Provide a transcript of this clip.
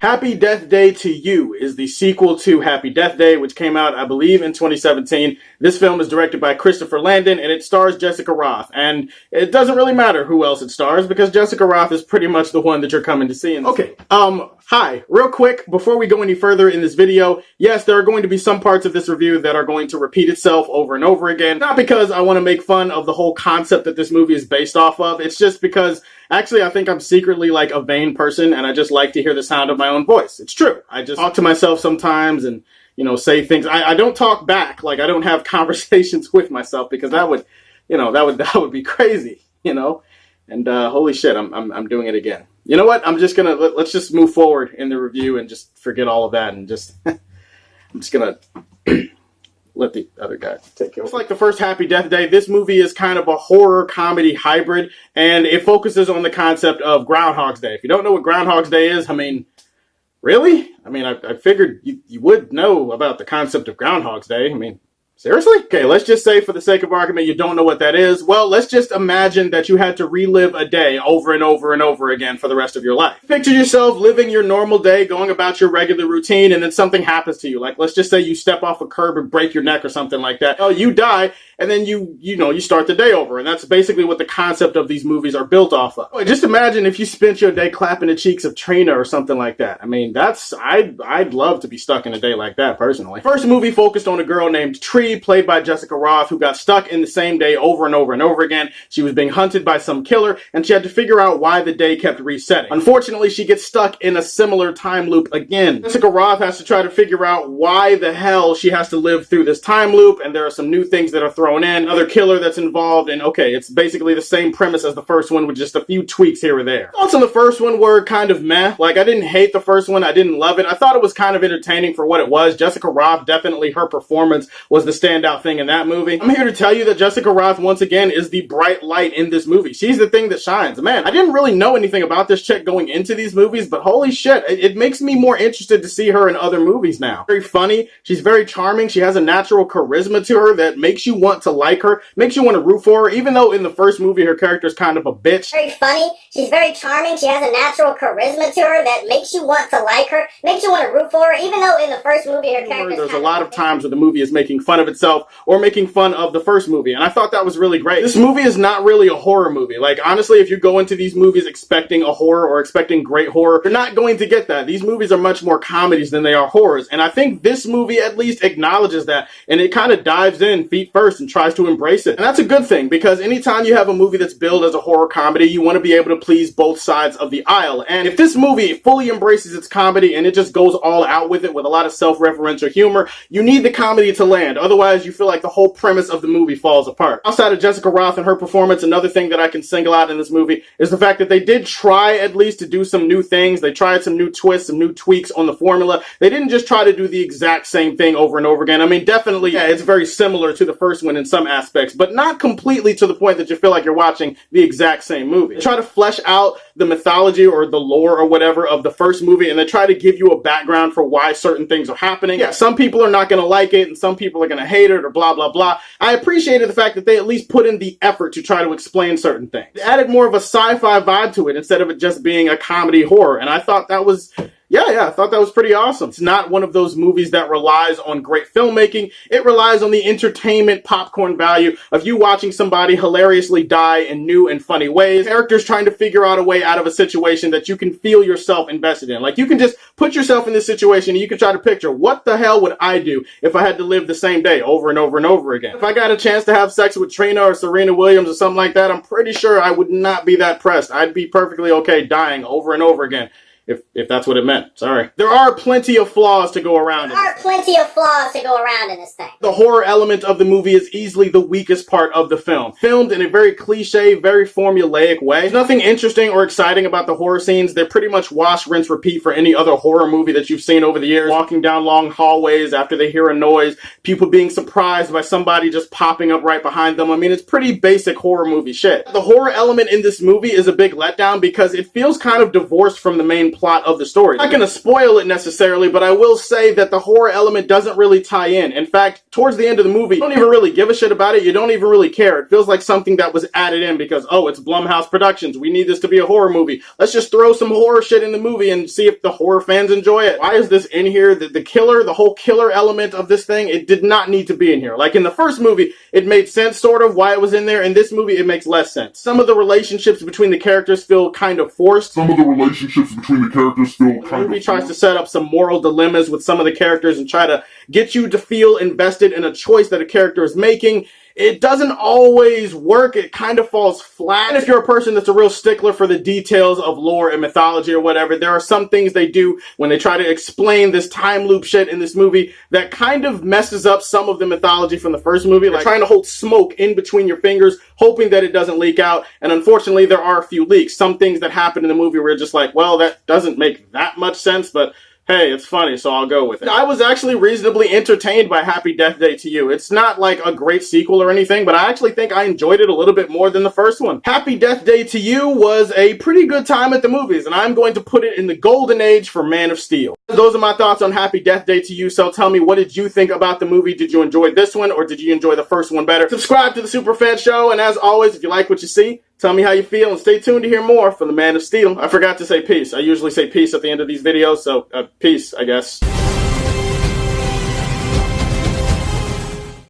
Happy Death Day to You is the sequel to Happy Death Day, which came out, I believe, in 2017. This film is directed by Christopher Landon, and it stars Jessica Rothe. And it doesn't really matter who else it stars, because Jessica Rothe is pretty much the one that you're coming to see. Okay, hi. Real quick, before we go any further in this video, yes, there are going to be some parts of this review that are going to repeat itself over and over again. Not because I want to make fun of the whole concept that this movie is based off of. It's just because, actually, I think I'm secretly like a vain person, and I just like to hear the sound of my own voice. It's true. I just talk to myself sometimes and, you know, say things. I don't talk back. Like, I don't have conversations with myself, because that would, you know, that would be crazy, you know? And holy shit, I'm doing it again. You know what? I'm just gonna let's just move forward in the review and just forget all of that and just I'm just gonna let the other guy take it. It's like the first Happy Death Day. This movie is kind of a horror comedy hybrid, and it focuses on the concept of Groundhog's Day. If you don't know what Groundhog's Day is, I mean, really? I mean, I figured you would know about the concept of Groundhog's Day. I mean, seriously? Okay, let's just say for the sake of argument you don't know what that is. Well, let's just imagine that you had to relive a day over and over and over again for the rest of your life. Picture yourself living your normal day, going about your regular routine, and then something happens to you. Like, let's just say you step off a curb and break your neck or something like that. Oh, you die, and then you start the day over. And that's basically what the concept of these movies are built off of. Just imagine if you spent your day clapping the cheeks of Trina or something like that. I mean, I'd love to be stuck in a day like that, personally. First movie focused on a girl named Tree, played by Jessica Rothe, who got stuck in the same day over and over and over again. She was being hunted by some killer, and she had to figure out why the day kept resetting. Unfortunately, she gets stuck in a similar time loop again. Jessica Rothe has to try to figure out why the hell she has to live through this time loop, and there are some new things that are thrown in, another killer that's involved, and okay, it's basically the same premise as the first one with just a few tweaks here or there. Thoughts on the first one were kind of meh. Like, I didn't hate the first one, I didn't love it. I thought it was kind of entertaining for what it was. Jessica Rothe, definitely her performance was the standout thing in that movie. I'm here to tell you that Jessica Rothe, once again, is the bright light in this movie. She's the thing that shines. Man, I didn't really know anything about this chick going into these movies, but holy shit, it makes me more interested to see her in other movies now. Very funny, she's very charming, she has a natural charisma to her that makes you want to like her, makes you want to root for her, even though in the first movie her character's kind of a bitch. Very funny, she's very charming, she has a natural charisma to her that makes you want to like her, makes you want to root for her, even though in the first movie her character's There's a lot of times where the movie is making fun of itself or making fun of the first movie, and I thought that was really great. This movie is not really a horror movie. Like, honestly, if you go into these movies expecting a horror or expecting great horror, you're not going to get that. These movies are much more comedies than they are horrors, and I think this movie at least acknowledges that, and it kind of dives in feet first and tries to embrace it. And that's a good thing, because anytime you have a movie that's billed as a horror comedy, you want to be able to please both sides of the aisle. And if this movie fully embraces its comedy and it just goes all out with it with a lot of self-referential humor, you need the comedy to land. Otherwise, you feel like the whole premise of the movie falls apart. Outside of Jessica Rothe and her performance, another thing that I can single out in this movie is the fact that they did try at least to do some new things. They tried some new twists, some new tweaks on the formula. They didn't just try to do the exact same thing over and over again. I mean, definitely, yeah, it's very similar to the first one in some aspects, but not completely to the point that you feel like you're watching the exact same movie. They try to flesh out the mythology or the lore or whatever of the first movie, and they try to give you a background for why certain things are happening. Yeah, some people are not going to like it, and some people are going to hate it, or blah, blah, blah. I appreciated the fact that they at least put in the effort to try to explain certain things. They added more of a sci-fi vibe to it instead of it just being a comedy horror, and I thought that was... Yeah, I thought that was pretty awesome. It's not one of those movies that relies on great filmmaking. It relies on the entertainment popcorn value of you watching somebody hilariously die in new and funny ways. Characters trying to figure out a way out of a situation that you can feel yourself invested in. Like, you can just put yourself in this situation and you can try to picture, what the hell would I do if I had to live the same day over and over and over again? If I got a chance to have sex with Trina or Serena Williams or something like that, I'm pretty sure I would not be that pressed. I'd be perfectly okay dying over and over again. If that's what it meant. Sorry. There are plenty of flaws to go around. There are plenty of flaws to go around in this thing. The horror element of the movie is easily the weakest part of the film. Filmed in a very cliche, very formulaic way. There's nothing interesting or exciting about the horror scenes. They're pretty much wash, rinse, repeat for any other horror movie that you've seen over the years. Walking down long hallways after they hear a noise, people being surprised by somebody just popping up right behind them. I mean, it's pretty basic horror movie shit. The horror element in this movie is a big letdown because it feels kind of divorced from the main plot of the story. I'm not gonna spoil it necessarily, but I will say that the horror element doesn't really tie in. In fact, towards the end of the movie, you don't even really give a shit about it. You don't even really care. It feels like something that was added in because, oh, it's Blumhouse Productions. We need this to be a horror movie. Let's just throw some horror shit in the movie and see if the horror fans enjoy it. Why is this in here? The killer, the whole killer element of this thing, it did not need to be in here. Like in the first movie, it made sense sort of why it was in there. In this movie, it makes less sense. Some of the relationships between the characters feel kind of forced. The movie tries to set up some moral dilemmas with some of the characters and try to get you to feel invested in a choice that a character is making. It doesn't always work. It kind of falls flat. And if you're a person that's a real stickler for the details of lore and mythology or whatever, there are some things they do when they try to explain this time loop shit in this movie that kind of messes up some of the mythology from the first movie. Like trying to hold smoke in between your fingers, hoping that it doesn't leak out. And unfortunately, there are a few leaks. Some things that happen in the movie where you're just like, well, that doesn't make that much sense, but hey, it's funny, so I'll go with it. I was actually reasonably entertained by Happy Death Day to You. It's not like a great sequel or anything, but I actually think I enjoyed it a little bit more than the first one. Happy Death Day to You was a pretty good time at the movies, and I'm going to put it in the golden age for Man of Steel. Those are my thoughts on Happy Death Day to You, so tell me, what did you think about the movie? Did you enjoy this one, or did you enjoy the first one better? Subscribe to the Superfan Show, and as always, if you like what you see, tell me how you feel, and stay tuned to hear more from the Man of Steel. I forgot to say peace. I usually say peace at the end of these videos, so peace, I guess.